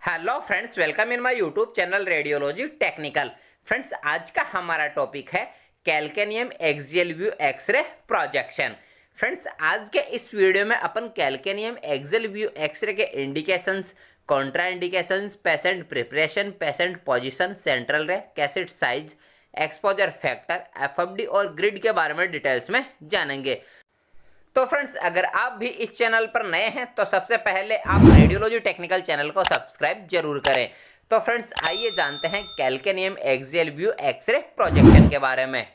Hello friends, welcome in my YouTube channel radiology technical. Friends, आज का हमारा topic है calcaneum axial view x ray projection. Friends, आज के इस वीडियो में अपन कैल्केनियम एक्सियल व्यू एक्सरे के indications, contraindications, patient preparation, patient position, central ray, cassette size, exposure factor, FFD और ग्रिड के बारे में डिटेल्स में जानेंगे। तो फ्रेंड्स, अगर आप भी इस चैनल पर नए हैं तो सबसे पहले आप रेडियोलॉजी टेक्निकल चैनल को सब्सक्राइब जरूर करें। तो फ्रेंड्स, आइए जानते हैं calcaneum axial view x ray projection के बारे में।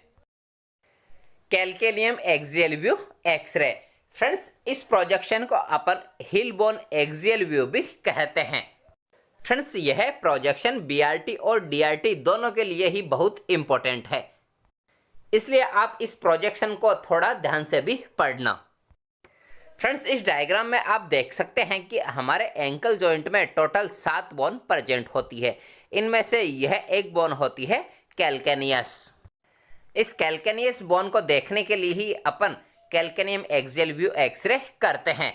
Calcaneum axial view X-ray, friends, इस प्रोजेक्शन को अपन हिल बोन एक्सियल व्यू भी कहते हैं। फ्रेंड्स, यह प्रोजेक्शन बीआरटी और डीआरटी दोनों के लिए ही बहुत इंपॉर्टेंट है, इसलिए आप इस प्रोजेक्शन को थोड़ा ध्यान से भी पढ़ना। फ्रेंड्स, इस डायग्राम में आप देख सकते हैं कि हमारे एंकल जॉइंट में टोटल 7 बोन प्रेजेंट होती है। इनमें से यह एक बोन होती है कैल्केनियस। इस कैल्केनियस बोन को देखने के लिए ही अपन कैल्केनियम एक्सियल व्यू एक्सरे करते हैं।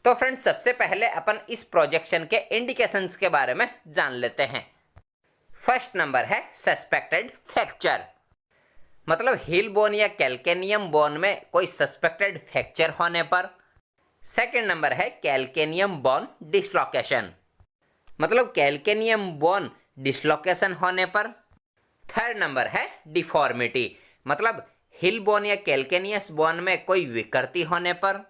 तो फ्रेंड्स, सबसे पहले अपन इस प्रोजेक्शन के इंडिकेशंस के बारे में जान लेते हैं। फर्स्ट नंबर है सस्पेक्टेड फ्रैक्चर, मतलब हील बोन या कैल्केनियम बोन में कोई सस्पेक्टेड फ्रैक्चर होने पर। सेकंड नंबर है कैल्केनियम बोन डिसलोकेशन, मतलब कैल्केनियम बोन डिसलोकेशन होने पर। थर्ड नंबर है डिफॉर्मिटी, मतलब हिल बोन या कैल्केनियस बोन में कोई विकृति होने पर।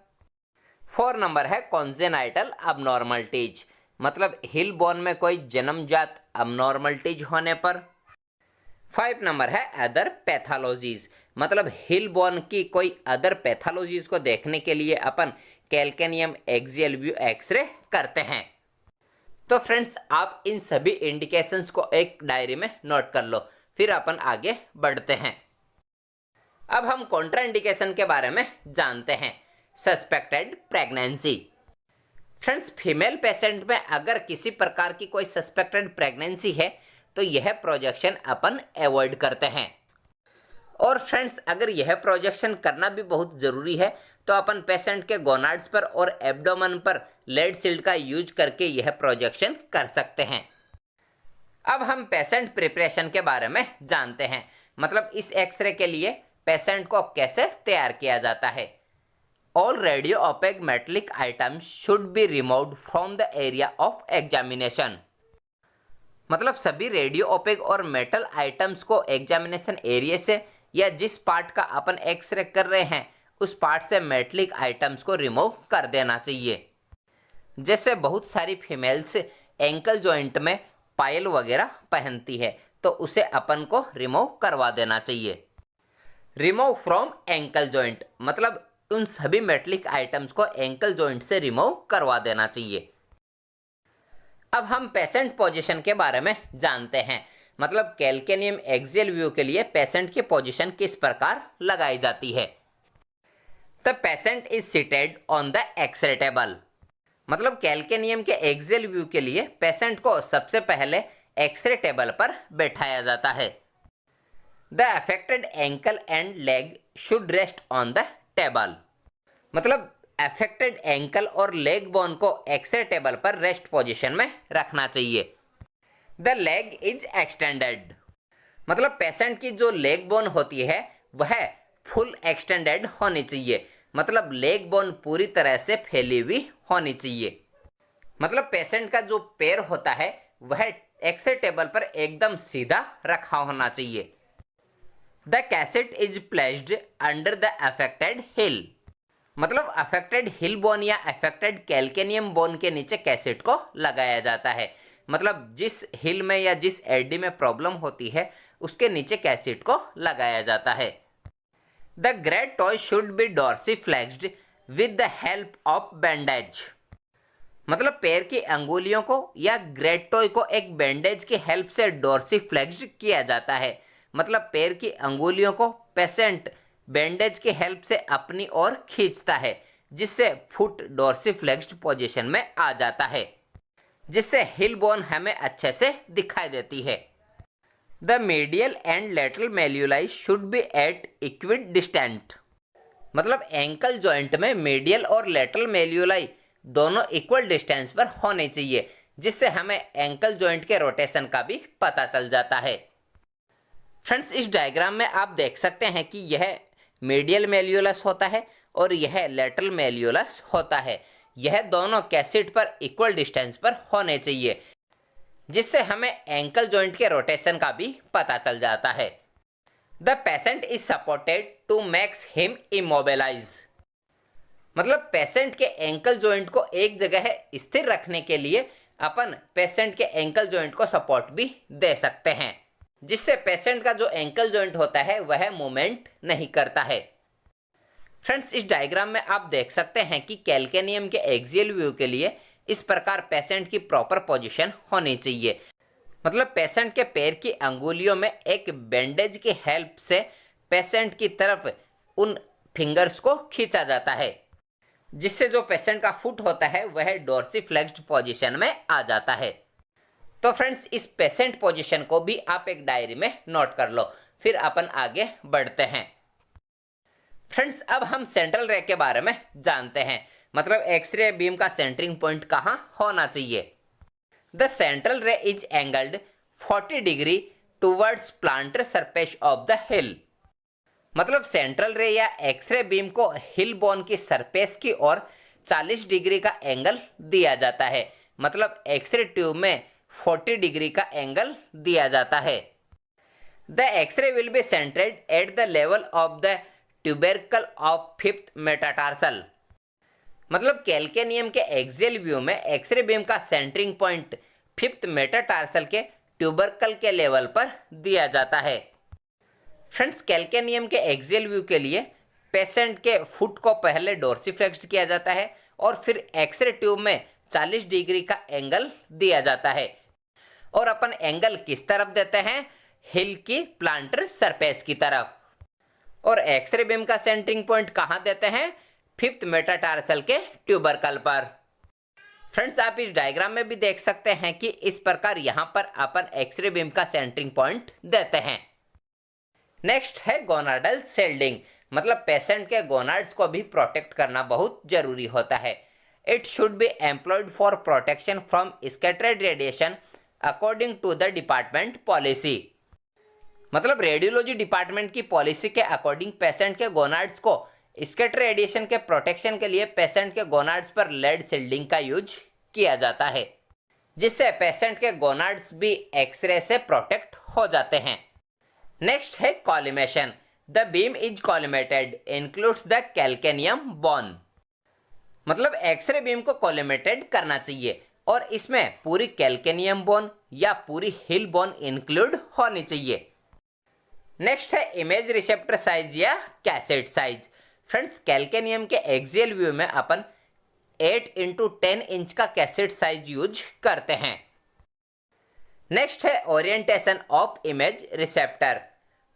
फोर नंबर है कॉन्जेनाइटल अबनॉर्मलिटीज, मतलब हिल बोन में कोई जन्मजात अबनॉर्मलिटीज होने पर। 5 नंबर है अदर पैथोलॉजीज, मतलब हिल बोन की कोई अदर पैथोलॉजीज को देखने के लिए अपन कैल्केनियम एक्सियल व्यू एक्सरे करते हैं। तो फ्रेंड्स, आप इन सभी इंडिकेशंस को एक डायरी में नोट कर लो, फिर अपन आगे बढ़ते हैं। अब हम कॉन्ट्राइंडिकेशन के बारे में जानते हैं। Suspected pregnancy, friends, female patient में अगर किसी प्रकार की कोई सस्पेक्टेड प्रेगनेंसी है तो यह प्रोजेक्शन अपन अवॉइड करते हैं। और फ्रेंड्स, अगर यह प्रोजेक्शन करना भी बहुत ज़रूरी है तो अपन पेशेंट के गोनाड्स पर और एब्डोमेन पर लेड शील्ड का यूज करके यह प्रोजेक्शन कर सकते हैं। अब हम पेशेंट प्रिपरेशन के बारे में जानते हैं, मतलब इस एक्सरे के लिए पेशेंट को कैसे तैयार किया जाता है। All radio OPEC metallic items should be removed from the area of examination, मतलब सभी रेडियो ओपेक और मेटल आइटम्स को एग्जामिनेशन एरिया से या जिस पार्ट का अपन एक्सरे कर रहे हैं उस पार्ट से मेटलिक आइटम्स को रिमूव कर देना चाहिए। जैसे बहुत सारी फीमेल्स एंकल जॉइंट में पायल वगैरह पहनती है तो उसे अपन को रिमूव करवा देना चाहिए। रिमूव फ्रॉम एंकल जॉइंट, मतलब उन सभी मेटलिक आइटम्स को एंकल जॉइंट से रिमूव करवा देना चाहिए। अब हम पेशेंट पोजीशन के बारे में जानते हैं, मतलब कैल्केनियम एक्सियल व्यू के लिए पेशेंट की पोजीशन किस प्रकार लगाई जाती है। The patient is seated on the X-ray table, मतलब कैल्केनियम के एक्सियल व्यू के लिए पेशेंट को सबसे पहले एक्सरे टेबल पर बैठाया जाता है। The affected ankle and leg should rest on the table, मतलब अफेक्टेड एंकल और लेग बोन को एक्सरे टेबल पर रेस्ट पोजीशन में रखना चाहिए। द लेग इज एक्सटेंडेड, मतलब पेशेंट की जो लेग बोन होती है वह फुल एक्सटेंडेड होनी चाहिए, मतलब लेग बोन पूरी तरह से फैली हुई होनी चाहिए। मतलब पेशेंट का जो पैर होता है वह एक्सरे टेबल पर एकदम सीधा रखा होना चाहिए। The cassette is placed under the affected heel, मतलब अफेक्टेड हिल बोन या अफेक्टेड कैल्केनियम बोन के नीचे कैसेट को लगाया जाता है, मतलब जिस हिल में या जिस एडी में प्रॉब्लम होती है उसके नीचे कैसेट को लगाया जाता है। The great toe should be dorsiflexed with the help of bandage, मतलब पैर की अंगुलियों को या ग्रेट टॉय को एक बैंडेज की हेल्प से डॉर्सीफ्लेक्स्ड किया जाता है, मतलब पैर की अंगुलियों को पेशेंट बैंडेज की हेल्प से अपनी ओर खींचता है, जिससे फुट डॉर्सीफ्लेक्स्ड पोजीशन में आ जाता है, जिससे हिल बोन हमें अच्छे से दिखाई देती है। The medial and lateral malleoli should be at equidistant, मतलब एंकल जॉइंट में मीडियल और लेटरल मेल्यूलाई दोनों इक्वल डिस्टेंस पर होने चाहिए, जिससे हमें एंकल जॉइंट के रोटेशन का भी पता चल जाता है। फ्रेंड्स, इस डायग्राम में आप देख सकते हैं कि यह मीडियल मेल्यूलस होता है और यह लेटरल मेल्यूलस होता है। यह दोनों कैसेट पर इक्वल डिस्टेंस पर होने चाहिए, जिससे हमें एंकल जॉइंट के रोटेशन का भी पता चल जाता है। The patient is supported to makes him immobilize. मतलब पेशेंट के एंकल जॉइंट को एक जगह स्थिर रखने के लिए अपन पेशेंट के एंकल जॉइंट को सपोर्ट भी दे सकते हैं, जिससे पेशेंट का जो एंकल जॉइंट होता है वह मूवमेंट नहीं करता है। फ्रेंड्स, इस डायग्राम में आप देख सकते हैं कि कैल्केनियम के एक्सियल व्यू के लिए इस प्रकार पेशेंट की प्रॉपर पोजीशन होनी चाहिए। मतलब पेशेंट के पैर की अंगुलियों में एक बैंडेज की हेल्प से पेशेंट की तरफ उन फिंगर्स को खींचा जाता है, जिससे जो पेशेंट का फुट होता है वह डोर्सीफ्लेक्स्ड पोजीशन में आ जाता है। तो फ्रेंड्स, इस पेशेंट पोजीशन को भी आप एक डायरी में नोट कर लो, फिर अपन आगे बढ़ते हैं। फ्रेंड्स, अब हम सेंट्रल रे के बारे में जानते हैं। मतलब एक्सरे बीम का सेंटरिंग पॉइंट कहाँ होना चाहिए। द सेंट्रल रे is angled 40 degree towards planter surface of the हिल। मतलब सेंट्रल रे या एक्सरे बीम को हिल बोन की सरफेस की ओर 40 डिग्री का एंगल दिया जाता है। मतलब एक्सरे ट्यूब में 40 डिग्री का एंगल दिया जाता है। The X-ray will be centred at the level of the tubercle of fifth metatarsal. मतलब कैल्केनियम के एक्सियल व्यू में एक्सरे बीम का सेंटरिंग पॉइंट फिफ्थ मेटाटार्सल के ट्यूबरकल के लेवल पर दिया जाता है। फ्रेंड्स, कैल्केनियम के एक्सियल व्यू के लिए पेशेंट के फुट को पहले डोर्सीफ्लेक्स्ड किया जाता है और फिर एक्सरे ट्यूब में 40 डिग्री का एंगल दिया जाता है। और अपन एंगल किस तरफ देते हैं? हिल की प्लांटर सरफेस की तरफ। और एक्सरे बीम का सेंटरिंग पॉइंट कहाँ देते हैं? फिफ्थ मेटाटार्सल के ट्यूबरकल पर। फ्रेंड्स, आप इस डायग्राम में भी देख सकते हैं कि इस प्रकार यहाँ पर अपन एक्सरे बीम का सेंटरिंग पॉइंट देते हैं। नेक्स्ट है गोनाडल शील्डिंग। मतलब पेशेंट के गोनाड्स को भी प्रोटेक्ट करना बहुत जरूरी होता है। It should be employed for protection from scattered radiation according to the department policy. मतलब रेडियोलॉजी डिपार्टमेंट की पॉलिसी के अकॉर्डिंग पेशेंट के गोनाड्स को स्कैटर रेडिएशन के प्रोटेक्शन के लिए पेशेंट के गोनाड्स पर लेड शील्डिंग का यूज किया जाता है, जिससे पेशेंट के गोनाड्स भी एक्सरे से प्रोटेक्ट हो जाते हैं। नेक्स्ट है collimation. The beam is collimated includes the calcaneum bone. मतलब एक्सरे बीम को कॉलिमेटेड करना चाहिए और इसमें पूरी कैल्केनियम बोन या पूरी हिल बोन इंक्लूड होनी चाहिए। नेक्स्ट है इमेज रिसेप्टर साइज या कैसेट साइज। फ्रेंड्स, कैल्केनियम के एक्सियल व्यू में अपन 8x10 इंच का कैसेट साइज यूज करते हैं। नेक्स्ट है orientation of image receptor.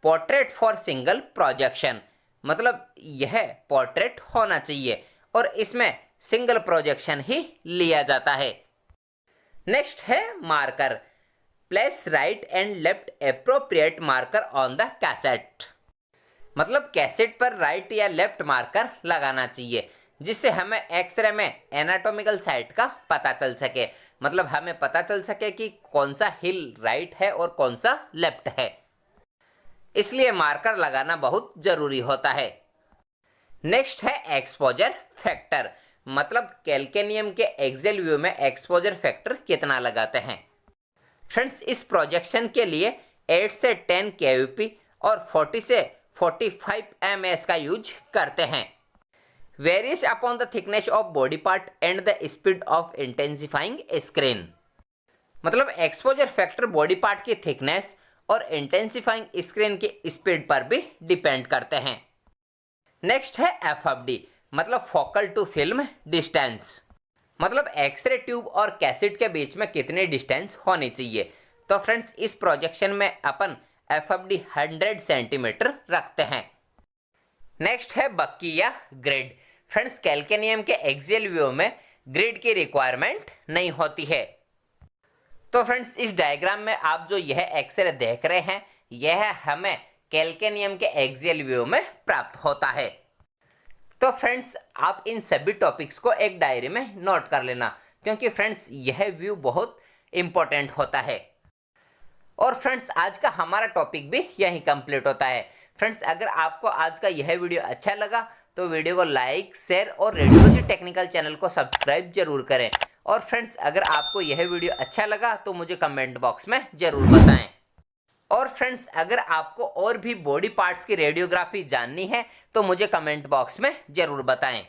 Portrait for single projection. मतलब यह पोर्ट्रेट होना चाहिए और इसमें सिंगल प्रोजेक्शन ही लिया जाता है। नेक्स्ट है marker. Place right and left appropriate marker on the cassette. मतलब कैसेट पर राइट या लेफ्ट मार्कर लगाना चाहिए, जिससे हमें एक्सरे में एनाटॉमिकल साइट का पता चल सके। मतलब हमें पता चल सके कि कौन सा हिल राइट है और कौन सा लेफ्ट है, इसलिए मार्कर लगाना बहुत जरूरी होता है। नेक्स्ट है एक्सपोजर फैक्टर। मतलब कैल्केनियम के एक्सियल व्यू में एक्सपोजर फैक्टर कितना लगाते हैं। फ्रेंड्स, इस प्रोजेक्शन के लिए 8 से 10 केवीपी और 40 से 45 ms का यूज करते हैं। Varies upon the thickness of body part and the speed of intensifying screen. मतलब एक्सपोजर फैक्टर बॉडी पार्ट की थिकनेस और इंटेंसिफाइंग स्क्रीन की स्पीड पर भी डिपेंड करते हैं। नेक्स्ट है एफएफडी। मतलब फोकल टू फिल्म डिस्टेंस। मतलब एक्सरे ट्यूब और कैसेट के बीच में कितनी डिस्टेंस होनी चाहिए। तो फ्रेंड्स, इस प्रोजेक्शन में अपन एफएफडी 100 सेंटीमीटर रखते हैं। नेक्स्ट है बक्की या ग्रिड। फ्रेंड्स, कैल्केनियम के एक्सियल व्यू में ग्रिड की रिक्वायरमेंट नहीं होती है। तो फ्रेंड्स, इस डायग्राम में आप जो यह एक्सरे देख रहे हैं, यह हमें कैल्केनियम के एक्सियल व्यू में प्राप्त होता है। तो फ्रेंड्स, आप इन सभी टॉपिक्स को एक डायरी में नोट कर लेना, क्योंकि फ्रेंड्स यह व्यू बहुत इंपॉर्टेंट होता है। और फ्रेंड्स आज का हमारा टॉपिक भी यहीं कंप्लीट होता है। फ्रेंड्स अगर आपको आज का यह वीडियो अच्छा लगा तो वीडियो को लाइक, शेयर और रेडियोलॉजी टेक्निकल चैनल को सब्सक्राइब जरूर करें। और फ्रेंड्स अगर आपको यह वीडियो अच्छा लगा तो मुझे कमेंट बॉक्स में जरूर बताएं। और फ्रेंड्स अगर आपको और भी बॉडी पार्ट्स की रेडियोग्राफी जाननी है तो मुझे कमेंट बॉक्स में जरूर बताएं।